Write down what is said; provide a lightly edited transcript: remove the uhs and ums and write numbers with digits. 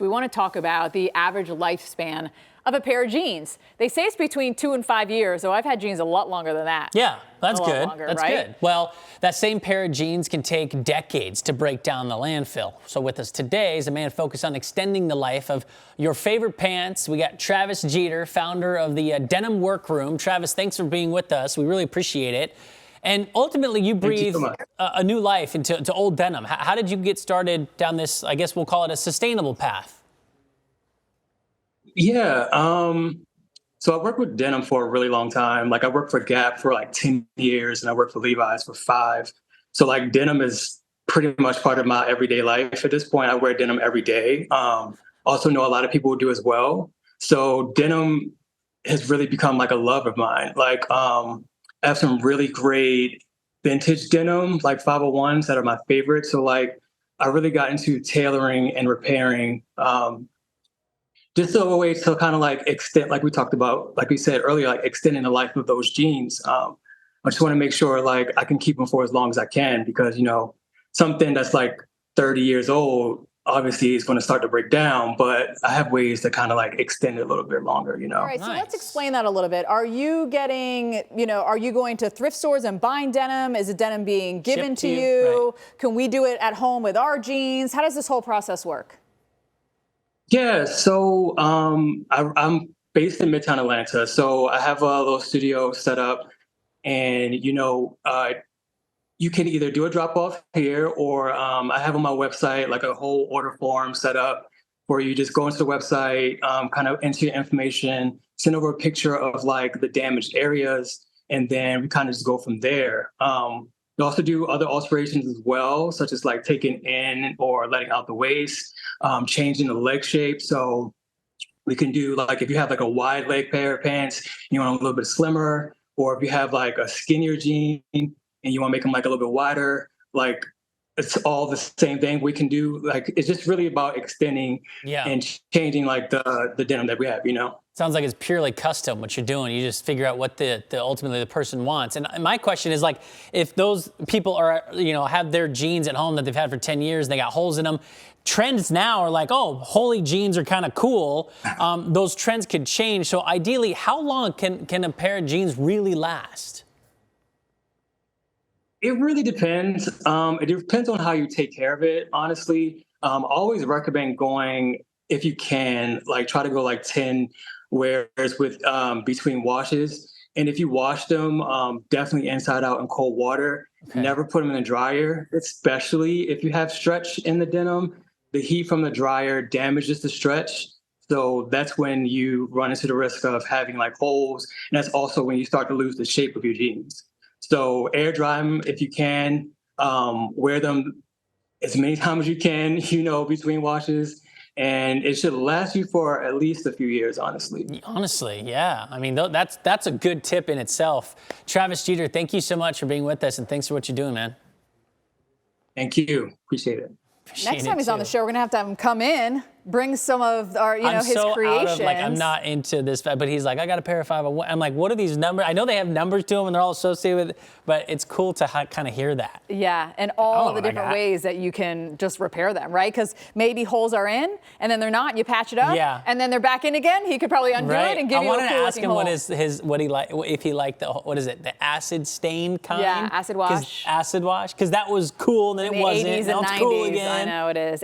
We want to talk about the average lifespan of a pair of jeans. They say it's between 2 and 5 years, so I've had jeans a lot longer than that. Yeah, that's good. Longer, that's right? good. Well, that same pair of jeans can take decades to break down the landfill. So with us today is a man focused on extending the life of your favorite pants. We got Travis Jeter, founder of the Denim Workroom. Travis, thanks for being with us. We really appreciate it. And ultimately, you breathe a new life into old denim. How did you get started down this, I guess we'll call it a sustainable path? Yeah. So I worked with denim for a really long time. Like I worked for Gap for like 10 years and I worked for Levi's for 5. So like denim is pretty much part of my everyday life. At this point, I wear denim every day. Also know a lot of people who do as well. So denim has really become like a love of mine. Like I have some really great vintage denim, like 501s that are my favorite. So like I really got into tailoring and repairing just a way to kind of like extend, like we talked about, like we said earlier, like extending the life of those jeans. I just want to make sure like I can keep them for as long as I can because, you know, something that's like 30 years old, obviously is going to start to break down, but I have ways to kind of like extend it a little bit longer, you know? All right, so let's explain that a little bit. Are you getting, are you going to thrift stores and buying denim? Is it denim being given to you? Right. Can we do it at home with our jeans? How does this whole process work? Yeah, so I'm based in Midtown Atlanta, so I have a little studio set up, and you can either do a drop off here, or I have on my website like a whole order form set up where you just go into the website, kind of enter your information, send over a picture of like the damaged areas, and then we kind of just go from there. We also do other alterations as well, such as like taking in or letting out the waist, changing the leg shape. So we can do like if you have like a wide leg pair of pants, you want a little bit slimmer, or if you have like a skinnier jean and you want to make them like a little bit wider, like it's all the same thing we can do. Like it's just really about extending and changing like the denim that we have, you know? Sounds like it's purely custom what you're doing. You just figure out what the ultimately the person wants. And my question is like, if those people are, have their jeans at home that they've had for 10 years, they got holes in them. Trends now are like, oh, holy jeans are kind of cool. Those trends could change. So ideally, how long can a pair of jeans really last? It really depends. It depends on how you take care of it, honestly. Always recommend going, if you can, like try to go like 10 wears with between washes. And if you wash them, definitely inside out in cold water. Okay. Never put them in the dryer, especially if you have stretch in the denim. The heat from the dryer damages the stretch. So that's when you run into the risk of having like holes. And that's also when you start to lose the shape of your jeans. So air dry them if you can. Wear them as many times as you can, between washes. And it should last you for at least a few years, honestly. Honestly, yeah. I mean, that's a good tip in itself. Travis Jeter, thank you so much for being with us, and thanks for what you're doing, man. Thank you. Appreciate it. Next time he's on the show, we're going to have him come in, bring some of our, his creations. I'm not into this, but he's like, I got a pair of 501. I'm like, what are these numbers? I know they have numbers to them and they're all associated with it, but it's cool to kind of hear that. Yeah, and all the different ways that you can just repair them, right? Because maybe holes are in and then they're not, and you patch it up, and then they're back in again. He could probably undo it and give you a cool looking hole. I wanted to ask him what he liked, if he liked the acid stain kind. Yeah, acid wash. Acid wash, because that was cool and then it wasn't. In the 80s and 90s, cool again. I know it is.